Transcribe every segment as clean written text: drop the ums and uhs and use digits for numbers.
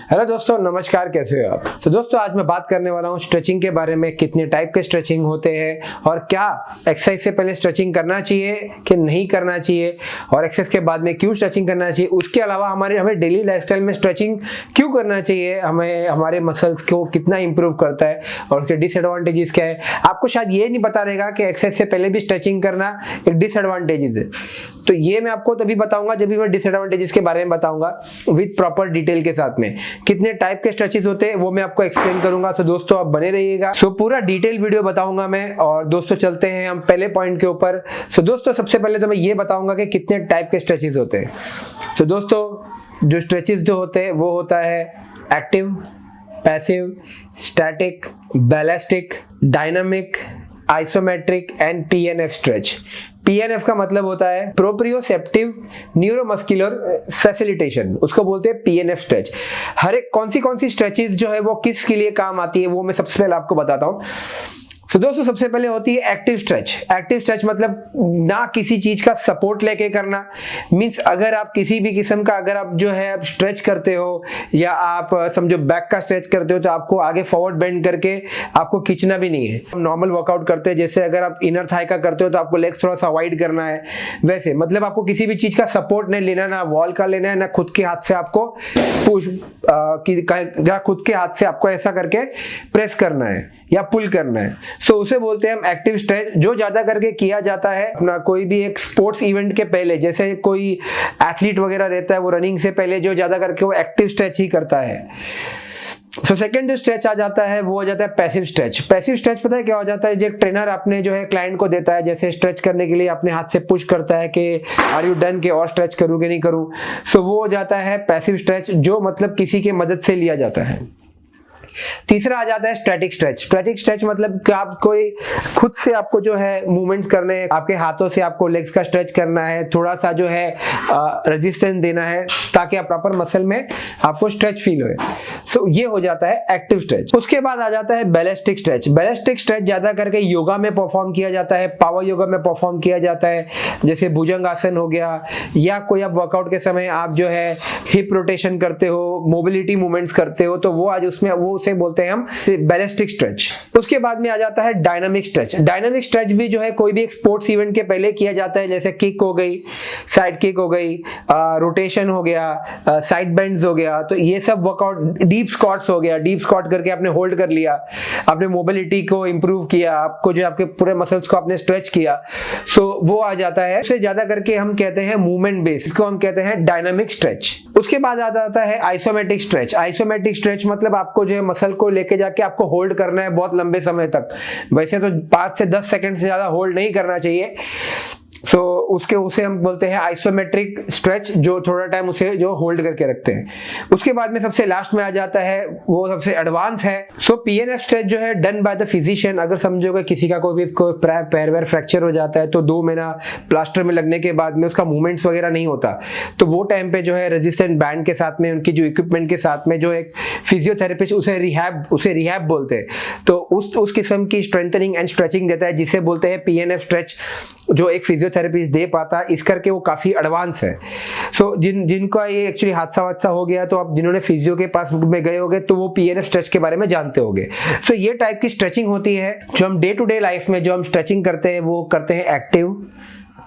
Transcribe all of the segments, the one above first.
Hello दोस्तों, नमस्कार। कैसे हो आप? तो दोस्तों आज मैं बात करने वाला हूँ स्ट्रेचिंग के बारे में। कितने टाइप के स्ट्रेचिंग होते हैं और क्या एक्सरसाइज से पहले स्ट्रेचिंग करना चाहिए कि नहीं करना चाहिए, और एक्सरसाइज के बाद में क्यों स्ट्रेचिंग करना चाहिए। उसके अलावा हमें डेली लाइफस्टाइल में स्ट्रेचिंग क्यों करना चाहिए, हमें हमारे मसल्स को कितना इंप्रूव करता है और उसके डिसएडवांटेजेस क्या है। आपको शायद ये नहीं पता रहेगा कि एक्सरसाइज से पहले भी स्ट्रेचिंग करना एक डिसएडवांटेजेस है। तो ये मैं आपको तभी बताऊंगा जब भी मैं डिसएडवांटेजेस के बारे में बताऊंगा विद प्रॉपर डिटेल के साथ में। कितने टाइप के स्ट्रेचेस होते हैं वो मैं आपको एक्सप्लेन करूंगा। सो दोस्तों आप बने रहिएगा। सो पूरा डिटेल वीडियो बताऊंगा मैं। और दोस्तों चलते हैं हम पहले पॉइंट के ऊपर। सो दोस्तों सबसे पहले तो मैं ये बताऊंगा कि कितने टाइप के स्ट्रेचेस होते हैं। सो दोस्तों जो स्ट्रेचेस जो होते हैं वो होता है active, passive, static, ballistic, dynamic, isometric and PNF stretch. PNF का मतलब होता है प्रोप्रियोसेप्टिव न्यूरोमस्कुलर फैसिलिटेशन, उसको बोलते हैं पीएनएफ स्ट्रेच। हर एक कौन सी स्ट्रेचेस जो है वो किसके लिए काम आती है वो मैं सबसे पहले आपको बताता हूँ। तो दोस्तों सबसे पहले होती है एक्टिव स्ट्रेच। एक्टिव स्ट्रेच मतलब ना किसी चीज का सपोर्ट लेके करना। मींस अगर आप किसी भी किस्म का अगर आप जो है स्ट्रेच करते हो या आप समझो बैक का स्ट्रेच करते हो तो आपको आगे फॉरवर्ड बेंड करके आपको खींचना भी नहीं है। नॉर्मल वर्कआउट करते हैं जैसे अगर आप इनर थाई का करते हो तो आपको लेग्स थोड़ा सा अवॉइड करना है। वैसे मतलब आपको किसी भी चीज का सपोर्ट नहीं लेना, ना वॉल का लेना है, ना खुद के हाथ से आपको पुश खुद के हाथ से आपको ऐसा करके प्रेस करना है या पुल करना है। सो उसे बोलते हैं हम एक्टिव स्ट्रेच। जो ज्यादा करके किया जाता है अपना कोई भी एक स्पोर्ट्स इवेंट के पहले, जैसे कोई एथलीट वगैरह रहता है वो रनिंग से पहले जो ज्यादा करके वो एक्टिव स्ट्रेच ही करता है। सो सेकंड जो स्ट्रेच आ जाता है वो हो जाता है पैसिव स्ट्रेच। पैसिव स्ट्रेच पता है क्या हो जाता है? जो एक ट्रेनर अपने जो है क्लाइंट को देता है, जैसे स्ट्रेच करने के लिए अपने हाथ से पुश करता है कि आर यू डन, के और स्ट्रेच करूं कि नहीं करूं। सो वो हो जाता है पैसिव स्ट्रेच, जो मतलब किसी के मदद से लिया जाता है। तीसरा आ जाता है स्टैटिक स्ट्रेच। स्टैटिक स्ट्रेच मतलब कि आप कोई खुद से आपको जो है मूवमेंट्स करने हैं, आपके हाथों से आपको लेग्स का स्ट्रेच करना है, थोड़ा सा जो है रेजिस्टेंस देना है ताकि आप प्रॉपर मसल में आपको स्ट्रेच फील हो। सो ये हो जाता है एक्टिव स्ट्रेच। उसके बाद आ जाता है बैलेस्टिक स्ट्रेच। बैलेस्टिक स्ट्रेच ज्यादा करके योगा में परफॉर्म किया जाता है, पावर योगा में परफॉर्म किया जाता है, जैसे भुजंग आसन हो गया, या कोई आप वर्कआउट के समय आप जो है हिप रोटेशन करते हो, मोबिलिटी मूवमेंट्स करते हो, तो वो आज उसमें वो से बोलते हैं हम बैलेस्टिक स्ट्रेच। उसके बाद में आ जाता है डायनामिक स्ट्रेच। डायनामिक स्ट्रेच भी जो है कोई भी एक स्पोर्ट्स इवेंट के पहले किया जाता है, जैसे किक हो गई, साइड किक हो गई, रोटेशन हो गया, साइड बेंड्स हो गया। तो ये सब वर्कआउट, डीप स्क्वाट्स हो गया, डीप स्क्वाट करके आपने होल्ड कर लिया, आपने मोबिलिटी को इंप्रूव किया, आपको जो आपके पूरे मसल्स को आपने स्ट्रेच किया। सो वो आ जाता है। उससे ज्यादा करके हम कहते हैं मूवमेंट बेस्ड, इसको हम कहते हैं डायनामिक स्ट्रेच। उसके बाद आ जाता है आइसोमेट्रिक स्ट्रेच। आइसोमेट्रिक स्ट्रेच मतलब आपको जो है मसल को लेके जाके आपको होल्ड करना है बहुत लंबे समय तक। वैसे तो 5 से 10 सेकंड से ज्यादा होल्ड नहीं करना चाहिए। सो उसे हम बोलते हैं आइसोमेट्रिक स्ट्रेच, जो थोड़ा टाइम उसे जो होल्ड करके रखते हैं। उसके बाद में सबसे लास्ट में आ जाता है वो सबसे एडवांस है। सो पीएनएफ स्ट्रेच जो है डन बाय द फिजिशियन। अगर समझोगे किसी का कोई पैर वैर फ्रैक्चर हो जाता है तो 2 महीना प्लास्टर में लगने के बाद में उसका मूवमेंट्स वगैरह नहीं होता, तो वो टाइम पे जो है रेजिस्टेंट बैंड के साथ में उनकी जो इक्विपमेंट के साथ में जो एक फिजियोथेरेपिस्ट उसे रिहैब बोलते हैं, तो उस किस्म की स्ट्रेंथनिंग एंड स्ट्रेचिंग देता है, जिसे बोलते हैं पीएनएफ स्ट्रेच, जो एक फिजियोथेरेपिस्ट दे पाता है। इस करके वो काफी एडवांस है। सो जिनका ये एक्चुअली हादसा हो गया, तो आप जिन्होंने फिजियो के पास में गए होगे तो वो पीएनएफ स्ट्रेच के बारे में जानते होंगे। सो ये टाइप की स्ट्रेचिंग होती है जो हम डे टू डे लाइफ में जो हम स्ट्रेचिंग करते हैं वो करते हैं active,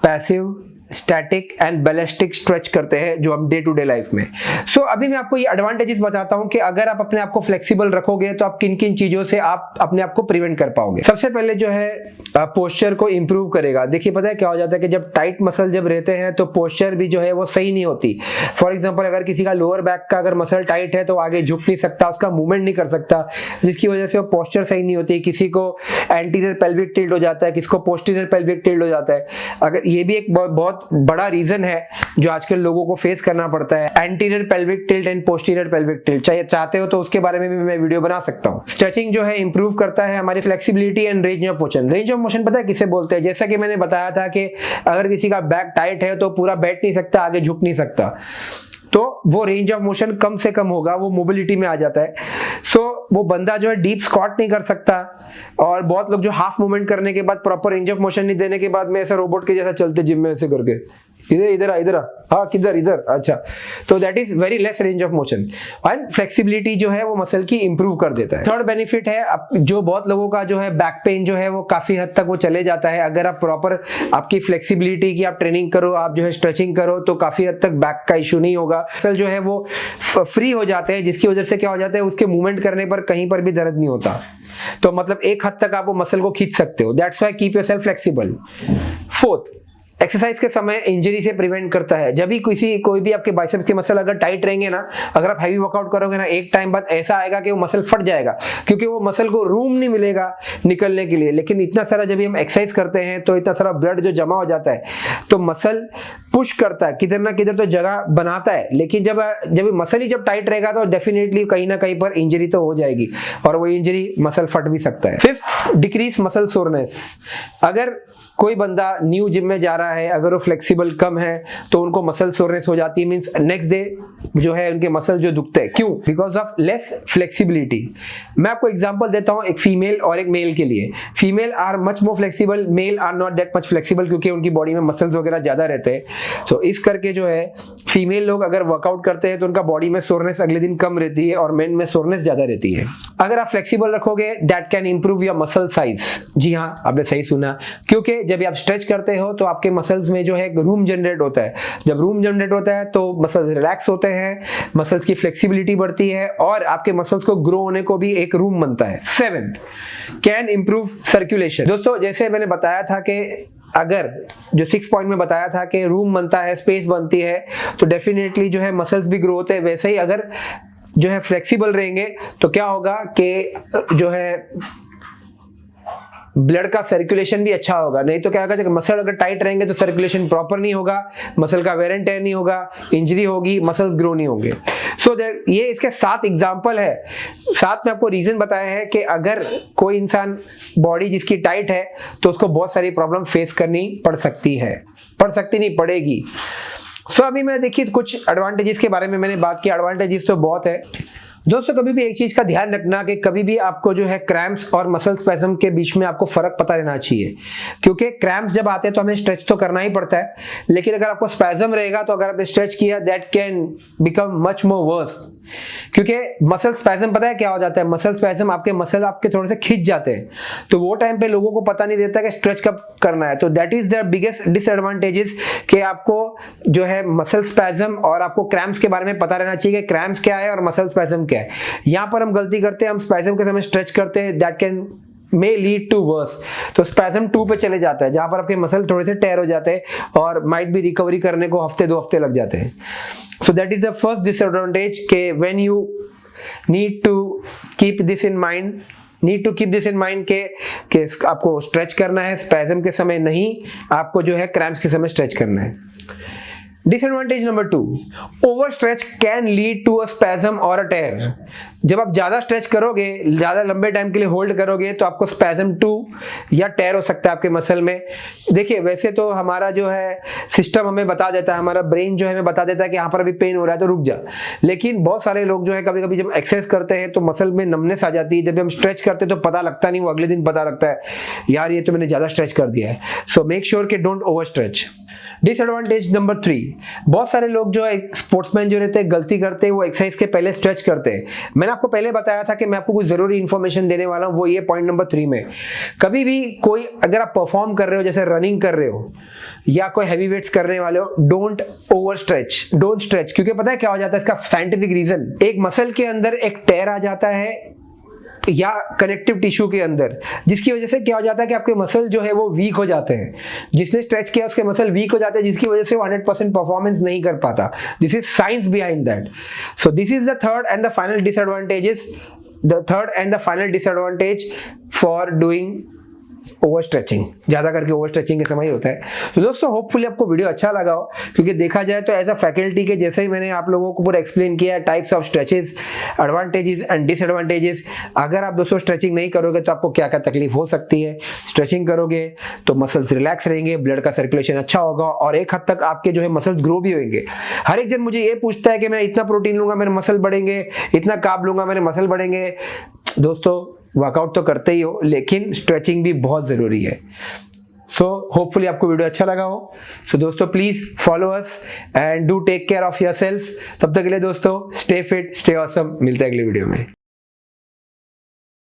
passive, static and ballistic stretch करते हैं जो हम डे टू डे लाइफ में। सो अभी मैं आपको ये एडवांटेजेस बताता हूं कि अगर आप अपने आप को फ्लेक्सिबल रखोगे तो आप किन किन चीजों से आप अपने आप को प्रिवेंट कर पाओगे। सबसे पहले जो है पोस्चर को इंप्रूव करेगा। देखिए पता है क्या हो जाता है कि जब टाइट मसल जब रहते हैं तो पोस्चर भी जो है वो सही नहीं होती। फॉर एग्जाम्पल अगर किसी का लोअर बैक का अगर मसल टाइट है तो आगे झुक नहीं सकता, उसका मूवमेंट नहीं कर सकता, जिसकी वजह से वो पोस्चर सही नहीं होती। किसी को एंटीरियर पेल्विक टिल्ट हो जाता है, किसी को पोस्टीरियर पेल्विक टिल्ट हो जाता है। अगर ये भी एक बहुत बड़ा रीजन है जो आजकल लोगों को फेस करना पड़ता है, anterior pelvic tilt and posterior pelvic tilt. चाहते हो तो उसके बारे में भी मैं वीडियो बना सकता हूँ। स्ट्रेचिंग जो है इंप्रूव करता है हमारी flexibility and range of motion. Range of motion पता है किसे बोलते हैं? जैसा कि मैंने बताया था कि अगर किसी का बैक टाइट है तो पूरा बैठ नहीं सकता, आगे झुक नहीं सकता, तो वो रेंज ऑफ मोशन कम से कम होगा, वो मोबिलिटी में आ जाता है। सो वो बंदा जो है डीप स्क्वाट नहीं कर सकता, और बहुत लोग जो हाफ मूवमेंट करने के बाद प्रॉपर रेंज ऑफ मोशन नहीं देने के बाद में ऐसा रोबोट के जैसा चलते जिम में ऐसे करके इधर इधर इधर, हाँ किधर इधर, अच्छा। तो that is very less range of motion and flexibility जो है वो मसल की इंप्रूव कर देता है। थर्ड बेनिफिट है जो बहुत लोगों का जो है बैक पेन जो है वो काफी हद तक वो चले जाता है। अगर आप प्रॉपर आपकी फ्लेक्सिबिलिटी की आप ट्रेनिंग करो, आप जो है स्ट्रेचिंग करो, तो काफी हद तक बैक का इशू नहीं होगा। मसल जो है वो फ्री हो जाते हैं, जिसकी वजह से क्या हो जाता है, उसके मूवमेंट करने पर कहीं पर भी दर्द नहीं होता। तो मतलब एक हद तक आप वो मसल को खींच सकते हो। That's why keep yourself flexible. Fourth, exercise के समय इंजरी से प्रिवेंट करता है। जब भी कोई भी आपके बाइसेप्स के मसल अगर टाइट रहेंगे ना, अगर आप हैवी वर्कआउट करोगे ना, एक टाइम बाद ऐसा आएगा कि वो मसल फट जाएगा, क्योंकि वो मसल को रूम नहीं मिलेगा निकलने के लिए। लेकिन इतना सारा जब हम एक्सरसाइज करते हैं तो इतना सारा ब्लड जो जमा हो जाता है, तो मसल पुश करता है, किधर ना किधर तो जगह बनाता है। लेकिन जब मसल ही जब टाइट रहेगा तो डेफिनेटली कहीं ना कहीं पर इंजरी तो हो जाएगी, और वो इंजरी मसल फट भी सकता है। Fifth, decrease muscle soreness. अगर कोई बंदा न्यू जिम में जा रहा है, अगर वो फ्लेक्सिबल कम है, तो उनको मसल सोरनेस हो जाती है। मींस नेक्स्ट डे जो है उनके मसल जो दुखते हैं, क्यों? Because of less flexibility. मैं आपको एग्जांपल देता हूं, एक फीमेल और एक मेल के लिए। Female are much more flexible, male are not that much flexible, क्योंकि उनकी बॉडी में मसल्स वगैरह ज्यादा रहते हैं। तो इस करके जो है फीमेल लोग अगर वर्कआउट करते हैं तो उनका बॉडी में सोरनेस अगले दिन कम रहती है, और मेन में सोरनेस ज्यादा रहती है। अगर आप फ्लेक्सिबल रखोगे, that can improve your muscle size. जी हाँ, आपने सही सुना, क्योंकि जब आप स्ट्रेच करते हो तो आपके मसल्स में जो है रूम जनरेट होता है। जब रूम जनरेट होता है तो मसल्स रिलैक्स होते हैं, मसल्स की फ्लेक्सिबिलिटी बढ़ती है, और आपके मसल्स को ग्रो होने को भी एक रूम बनता है। Seventh, can improve circulation. दोस्तों, जैसे मैंने बताया था कि अगर जो 6 पॉइंट में बताया था कि रूम बनता है, स्पेस बनती है, तो डेफिनेटली जो है मसल्स भी ग्रो होते हैं। वैसे ही अगर जो है फ्लेक्सिबल रहेंगे तो क्या होगा कि जो है ब्लड का सर्कुलेशन भी अच्छा होगा। नहीं तो क्या होगा, जब मसल अगर टाइट रहेंगे तो सर्कुलेशन प्रॉपर नहीं होगा, मसल का वेयर एंड टेयर नहीं होगा, इंजरी होगी, मसल्स ग्रो नहीं होंगे। सो दैट ये इसके 7 एग्जांपल है। साथ में आपको रीजन बताया है कि अगर कोई इंसान बॉडी जिसकी टाइट है तो उसको बहुत सारी प्रॉब्लम फेस करनी पड़ सकती है, नहीं पड़ेगी। सो अभी मैं देखिए कुछ एडवांटेजेस के बारे में मैंने बात की। एडवांटेजेस तो बहुत है दोस्तों। कभी भी एक चीज का ध्यान रखना कि कभी भी आपको जो है क्रैम्प्स और मसल स्पैज्म के बीच में आपको फर्क पता रहना चाहिए, क्योंकि क्रैम्प्स जब आते हैं तो हमें स्ट्रेच तो करना ही पड़ता है, लेकिन अगर आपको स्पैज्म रहेगा तो अगर आपने स्ट्रेच किया, that can become much more verse. क्योंकि मसल स्पैज्म पता है क्या हो जाता है, मसल स्पैज्म आपके मसल आपके थोड़े से खिंच जाते हैं, तो वो टाइम पे लोगों को पता नहीं रहता कि स्ट्रेच कब करना है। तो that is the biggest disadvantages कि आपको जो है मसल स्पैज्म और आपको क्रैम्प्स के बारे में पता रहना चाहिए कि क्रैम्प्स क्या है और मसल स्पैज्म क्या है। यहां पर हम गलती करते हैं, हम स्पैज्म के समय स्ट्रेच करते हैं, that can may lead to worse। तो स्पैज्म 2 पे चले जाता है, जहां पर आपके मसल थोड़े से टेयर हो जाते हैं और माइट भी रिकवरी करने को हफ्ते 2 हफ्ते लग जाते हैं। So that is the first disadvantage के when you need to keep this in mind के आपको स्ट्रेच करना है स्पैज्म के समय, नहीं आपको जो है क्रैम्प्स के समय स्ट्रेच करना है। Disadvantage number 2, over stretch can lead to a spasm और अ टेयर। जब आप ज्यादा स्ट्रेच करोगे, ज्यादा लंबे टाइम के लिए होल्ड करोगे, तो आपको स्पैज्म 2 या टेयर हो सकता है आपके मसल में। देखिए, वैसे तो हमारा जो है सिस्टम हमें बता देता है, हमारा ब्रेन जो है हमें बता देता है कि यहाँ पर अभी पेन हो रहा है तो रुक जा। लेकिन बहुत सारे लोग जो है कभी कभी जब एक्सरसाइज करते हैं तो मसल में नमनेस आ जाती है। जब हम स्ट्रेच करते हैं तो पता लगता नहीं, वो अगले दिन पता लगता है यार ये तो मैंने ज्यादा स्ट्रेच कर दिया है। सो मेक श्योर कि don't over stretch. Disadvantage number 3, बहुत सारे लोग जो है स्पोर्ट्समैन जो रहते हैं गलती करते हैं, वो एक्सरसाइज के पहले स्ट्रेच करते हैं। मैंने आपको पहले बताया था कि मैं आपको कुछ जरूरी इंफॉर्मेशन देने वाला हूं, वो ये पॉइंट नंबर 3 में। कभी भी कोई अगर आप परफॉर्म कर रहे हो, जैसे रनिंग कर रहे हो या कोई हैवी वेट्स करने वाले हो, don't over stretch, don't stretch. क्योंकि पता है क्या हो जाता है इसका साइंटिफिक रीजन, एक मसल के अंदर एक टेयर आ जाता है या कनेक्टिव टिश्यू के अंदर, जिसकी वजह से क्या हो जाता है कि आपके मसल जो है वो वीक हो जाते हैं। जिसने स्ट्रेच किया उसके मसल वीक हो जाते हैं, जिसकी वजह से वो 100% परफॉर्मेंस नहीं कर पाता। This is science behind that. So this is the third and the final disadvantage for doing over stretching. ज्यादा करके ओवर स्ट्रेचिंग के समय ही होता है। तो दोस्तों, होपफुली आपको वीडियो अच्छा लगा हो, क्योंकि देखा जाए तो एज अ फैकल्टी के जैसे ही मैंने आप लोगों को पूरा एक्सप्लेन किया है, types of stretches, advantages and disadvantages. अगर आप दोस्तों स्ट्रेचिंग नहीं करोगे तो आपको क्या क्या तकलीफ हो सकती है, स्ट्रेचिंग करोगे तो मसल्स रिलैक्स रहेंगे, ब्लड का सर्कुलेशन अच्छा होगा, और एक हद तक आपके जो है मसल्स ग्रो भी होंगे। हर एक जन मुझे ये पूछता है कि मैं इतना प्रोटीन लूंगा मेरे मसल बढ़ेंगे, इतना कार्ब लूंगा मेरे मसल बढ़ेंगे। दोस्तों, वर्कआउट तो करते ही हो, लेकिन स्ट्रेचिंग भी बहुत जरूरी है। सो होपफुली आपको वीडियो अच्छा लगा हो। सो दोस्तों please follow us and do take care of yourself. तब तक के लिए दोस्तों स्टे फिट, स्टे ऑसम। मिलते हैं अगले वीडियो में।